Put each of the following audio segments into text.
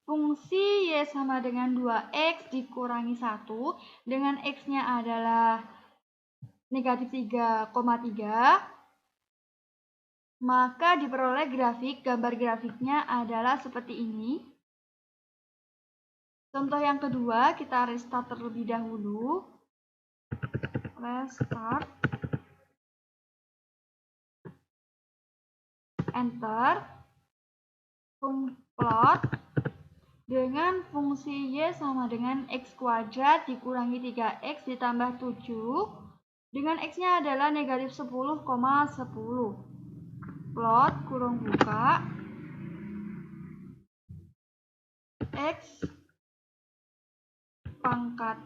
fungsi Y sama dengan 2X dikurangi 1 dengan X-nya adalah negatif 3,3, maka diperoleh gambar grafiknya adalah seperti ini. Contoh yang kedua, kita restart terlebih dahulu. Restart. Enter. Plot dengan fungsi Y sama dengan X kuadrat dikurangi 3X ditambah 7 dengan X-nya adalah negatif 10,10. Plot kurung buka X pangkat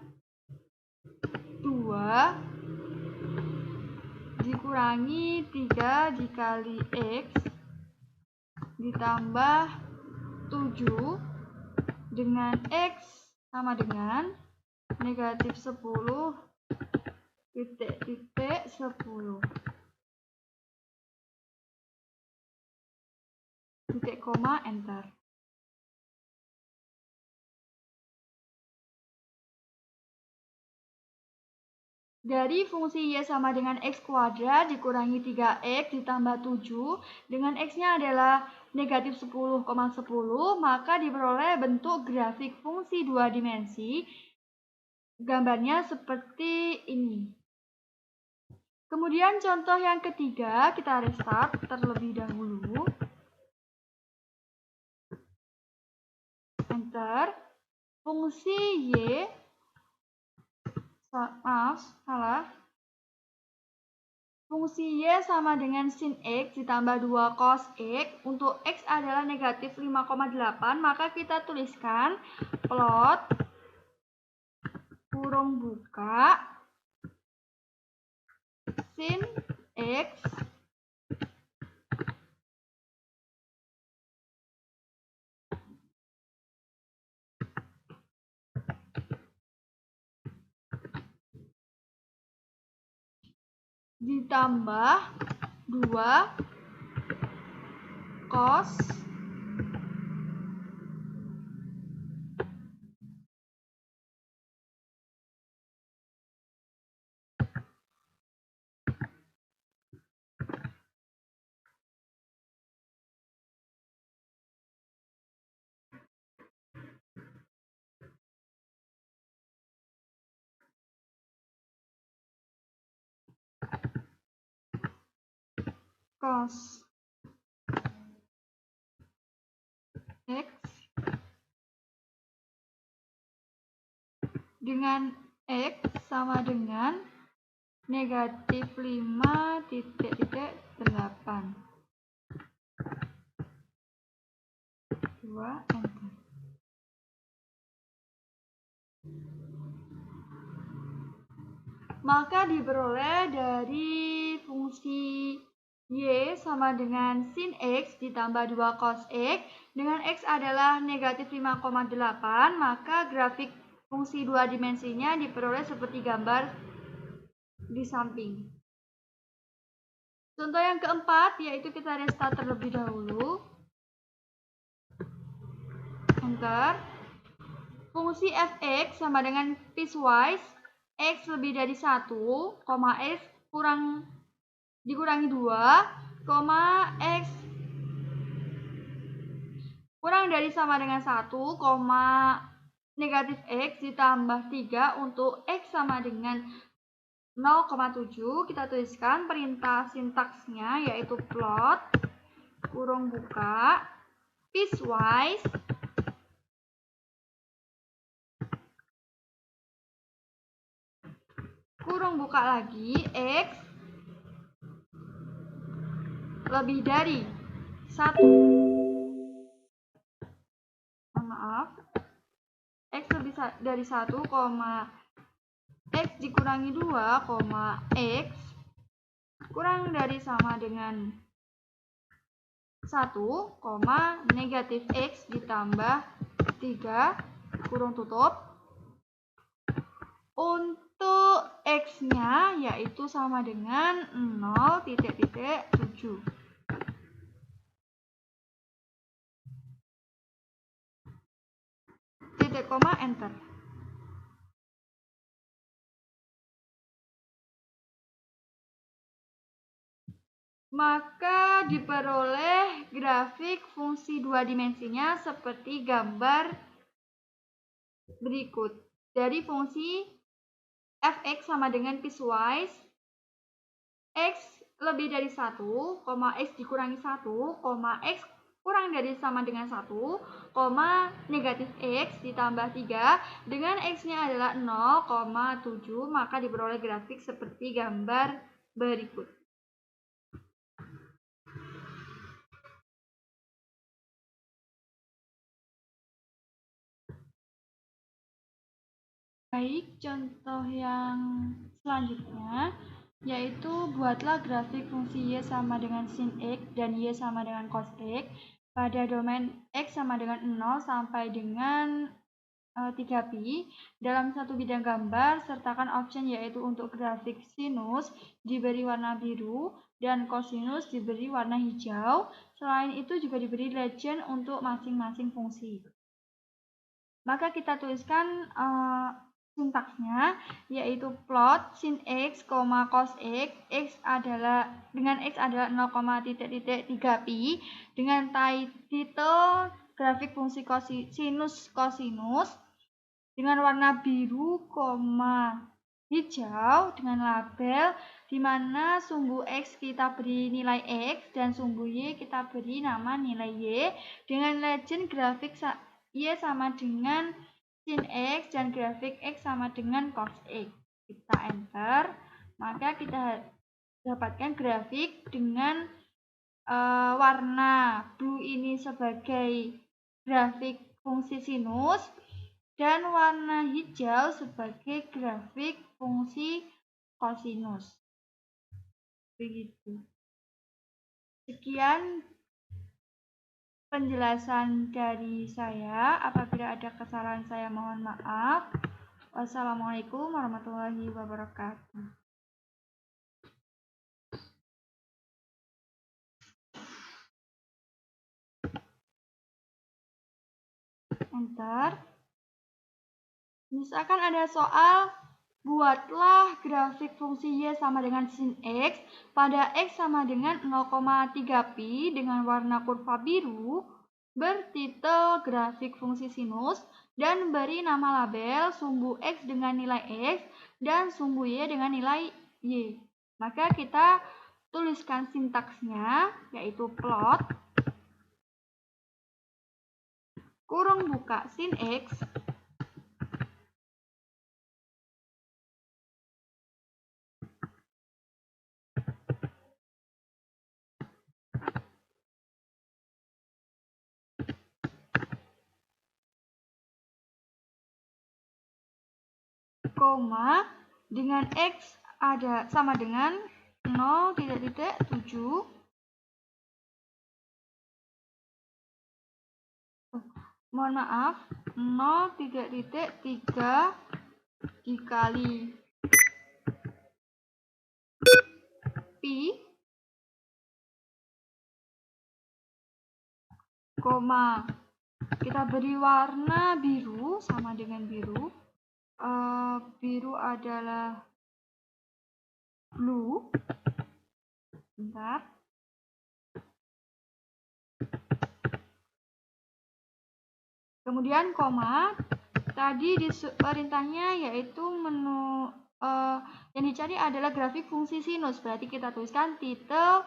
2 dikurangi 3 dikali X ditambah 7 dengan X sama dengan negatif 10 titik 10 titik koma enter. Dari fungsi Y sama dengan X kuadrat dikurangi 3X ditambah 7 dengan X-nya adalah negatif 10,10, maka diperoleh bentuk grafik fungsi 2 dimensi. Gambarnya seperti ini. Kemudian contoh yang ketiga, kita restart terlebih dahulu. Enter. Fungsi Y salah. Fungsi Y sama dengan sin X ditambah 2 cos X. Untuk X adalah negatif 5,8, maka kita tuliskan plot kurung buka sin X ditambah 2 cos X dengan X sama dengan negatif 5,8. 2 enter. Maka diperoleh dari fungsi Y sama dengan sin X ditambah 2 cos X dengan X adalah negatif 5,8, maka grafik fungsi 2 dimensinya diperoleh seperti gambar di samping. Contoh yang keempat yaitu kita restart terlebih dahulu. Enter. Fungsi fx sama dengan piecewise x lebih dari 1, x dikurangi 2, x kurang dari sama dengan 1, negatif x ditambah 3 untuk x sama dengan 0,7. Kita tuliskan perintah sintaksnya yaitu plot kurung buka piecewise kurung buka lagi X lebih dari 1. X lebih dari 1, X dikurangi 2, X kurang dari sama dengan 1, negatif X ditambah 3 kurung tutup. Untuk X-nya yaitu sama dengan 0,7. titik koma, enter. Maka diperoleh grafik fungsi dua dimensinya seperti gambar berikut. Dari fungsi fx sama dengan piecewise x lebih dari 1, x dikurangi 1, x kurang dari sama dengan 1, negatif x ditambah 3 dengan x-nya adalah 0,7, maka diperoleh grafik seperti gambar berikut. Baik, contoh yang selanjutnya yaitu buatlah grafik fungsi y sama dengan sin x dan y sama dengan cos x pada domain x sama dengan 0 sampai dengan 3pi dalam satu bidang gambar. Sertakan option yaitu untuk grafik sinus diberi warna biru dan kosinus diberi warna hijau. Selain itu juga diberi legend untuk masing-masing fungsi. Maka kita tuliskan sintaksnya yaitu plot sin x, cos x, adalah 0,3pi dengan title grafik fungsi sinus kosinus dengan warna biru, hijau dengan label di mana sumbu x kita beri nilai x dan sumbu y kita beri nama nilai y dengan legend grafik y sama dengan sin x dan grafik x sama dengan cos x. Kita enter, maka kita dapatkan grafik dengan warna blue ini sebagai grafik fungsi sinus dan warna hijau sebagai grafik fungsi kosinus. Begitu. Sekian penjelasan dari saya. Apabila ada kesalahan saya mohon maaf. Wassalamualaikum warahmatullahi wabarakatuh. Enter. Misalkan ada soal, buatlah grafik fungsi y sama dengan sin x pada x sama dengan 0,3pi dengan warna kurva biru, bertitel grafik fungsi sinus, dan beri nama label sumbu x dengan nilai x dan sumbu y dengan nilai y. Maka kita tuliskan sintaksnya yaitu plot kurung buka sin x koma dengan x ada sama dengan 0,7 mohon maaf 0,3 dikali pi koma kita beri warna biru sama dengan biru. Biru adalah blue. Bentar. Kemudian koma. Tadi di perintahnya yaitu menu yang dicari adalah grafik fungsi sinus. Berarti kita tuliskan titel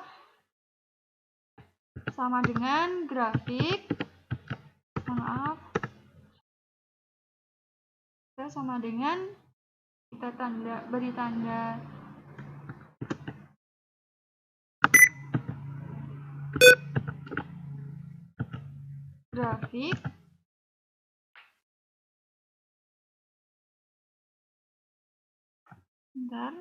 sama dengan grafik. Maaf. Sama dengan kita beri tanda grafik bentar.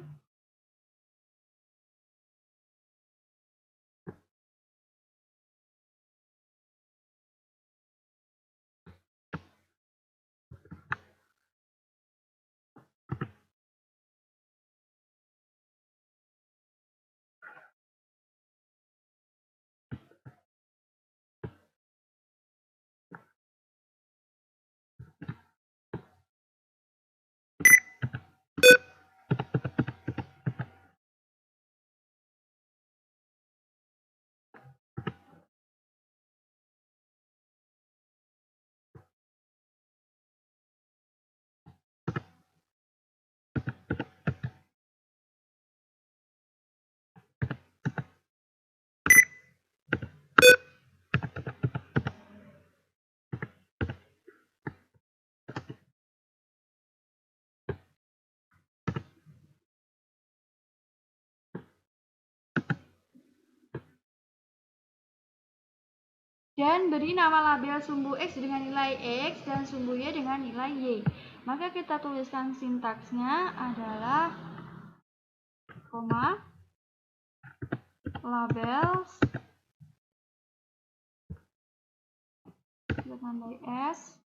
dan beri nama label sumbu X dengan nilai X dan sumbu Y dengan nilai Y. Maka kita tuliskan sintaksnya adalah koma labels ditambah S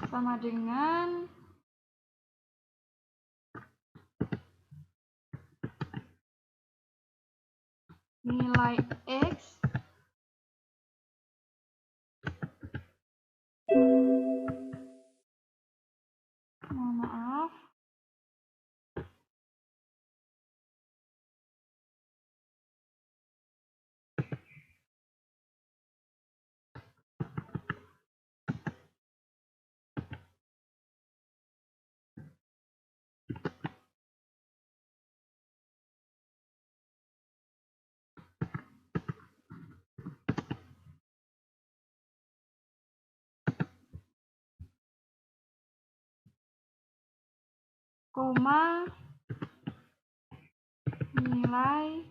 sama dengan nilai X mohon maaf koma nilai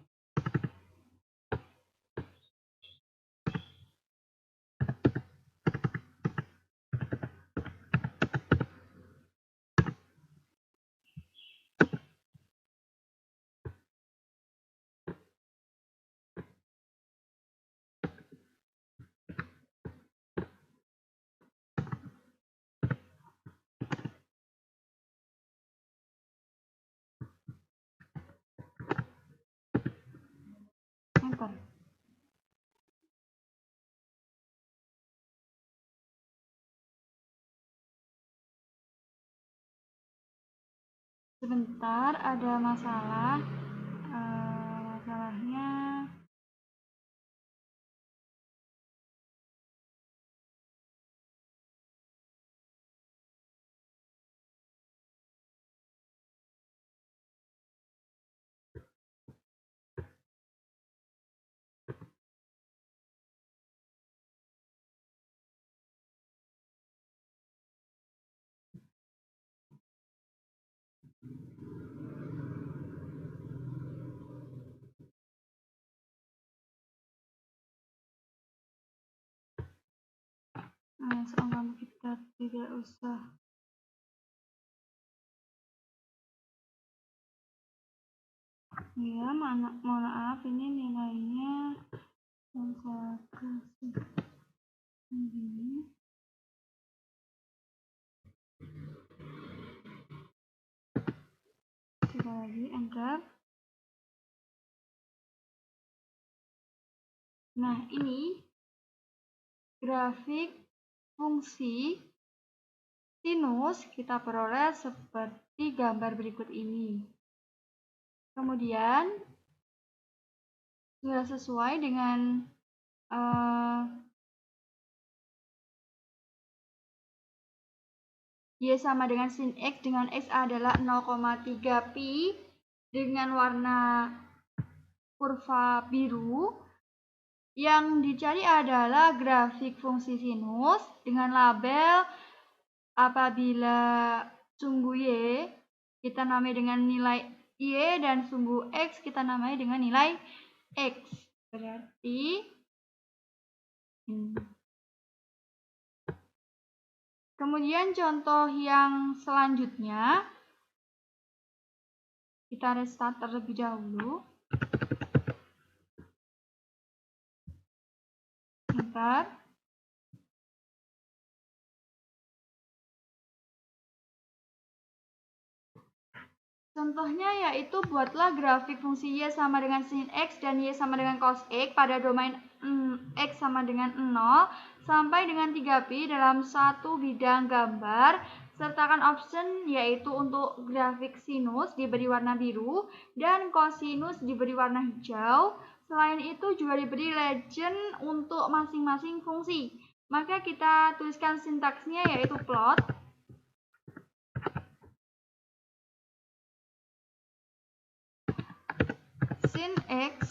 enter. Sebentar, ada masalah. Masalahnya semoga kita tidak usah ya, mohon maaf ini nilainya yang saya kasih ini. Sekali lagi enter. Nah, ini grafik fungsi sinus kita peroleh seperti gambar berikut ini. Kemudian sudah sesuai dengan Y sama dengan sin X dengan X adalah 0,3 pi dengan warna kurva biru. Yang dicari adalah grafik fungsi sinus dengan label apabila sumbu Y kita namai dengan nilai Y dan sumbu X kita namai dengan nilai X. Berarti kemudian contoh yang selanjutnya kita restart terlebih dahulu. Enter. Contohnya yaitu buatlah grafik fungsi Y sama dengan sin X dan Y sama dengan cos X pada domain X sama dengan 0 sampai dengan 3pi dalam satu bidang gambar. Sertakan option yaitu untuk grafik sinus diberi warna biru dan cosinus diberi warna hijau. Selain itu juga diberi legend untuk masing-masing fungsi. Maka kita tuliskan sintaksnya yaitu plot sin X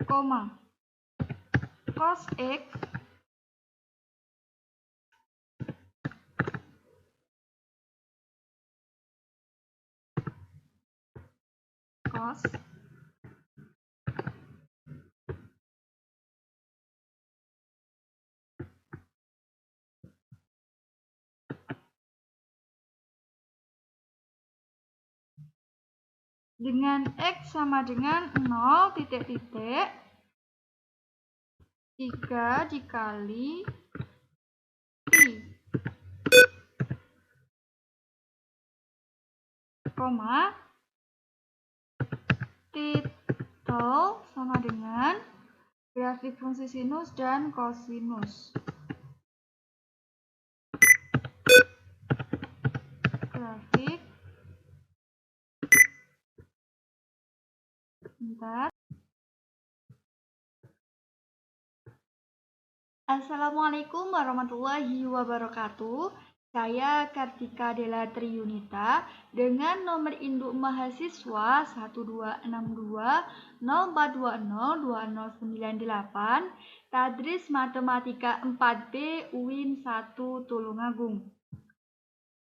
koma cos X cos dengan X sama dengan 0 titik-titik 3 dikali I, koma titel sama dengan grafik fungsi sinus dan kosinus. Grafik, bentar. Assalamualaikum warahmatullahi wabarakatuh. Saya Kartika Della Triyunita dengan nomor induk mahasiswa 1262042020098, Tadris Matematika 4B UIN 1 Tulungagung.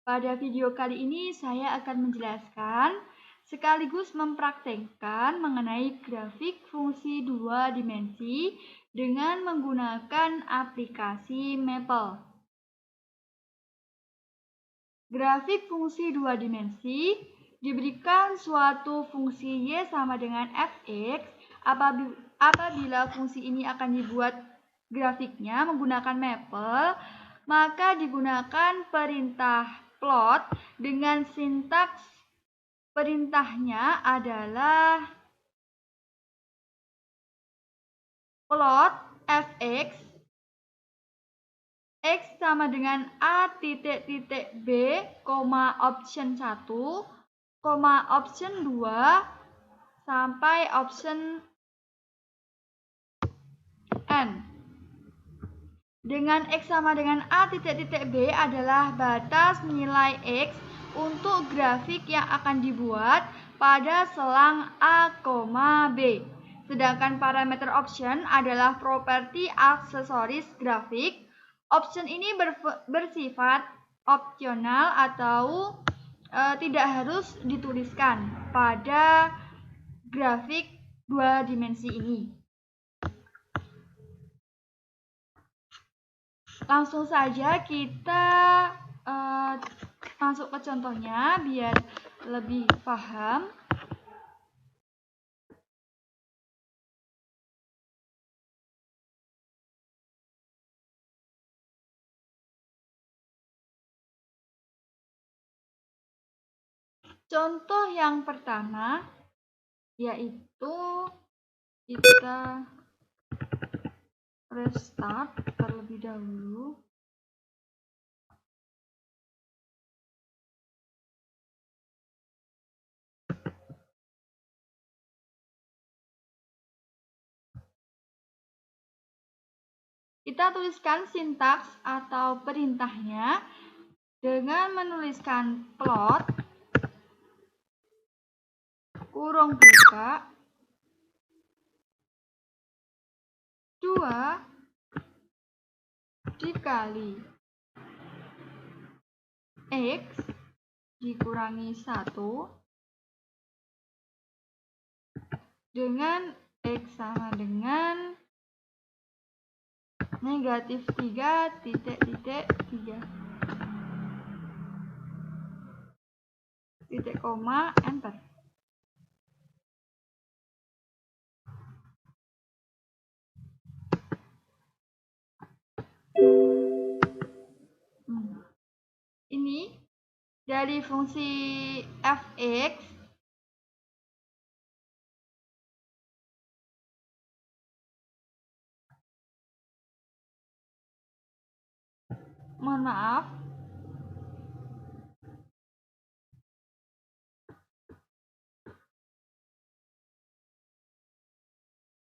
Pada video kali ini saya akan menjelaskan sekaligus mempraktekkan mengenai grafik fungsi dua dimensi dengan menggunakan aplikasi Maple. Grafik fungsi dua dimensi diberikan suatu fungsi y sama dengan fx apabila fungsi ini akan dibuat grafiknya menggunakan Maple, maka digunakan perintah plot dengan sintaks perintahnya adalah plot fx x sama dengan a titik-titik b, option 1, option 2 sampai option n. Dengan X sama dengan A titik-titik B adalah batas nilai X untuk grafik yang akan dibuat pada selang A, B. Sedangkan parameter option adalah properti aksesoris grafik. Option ini bersifat opsional atau tidak harus dituliskan pada grafik dua dimensi ini. Langsung saja kita masuk ke contohnya biar lebih paham. Contoh yang pertama yaitu kita restart terlebih dahulu. Kita tuliskan sintaks atau perintahnya dengan menuliskan plot kurung buka 2 dikali X dikurangi 1 dengan X sama dengan negatif 3 titik-titik 3 titik koma enter. Ini dari fungsi fx mohon maaf,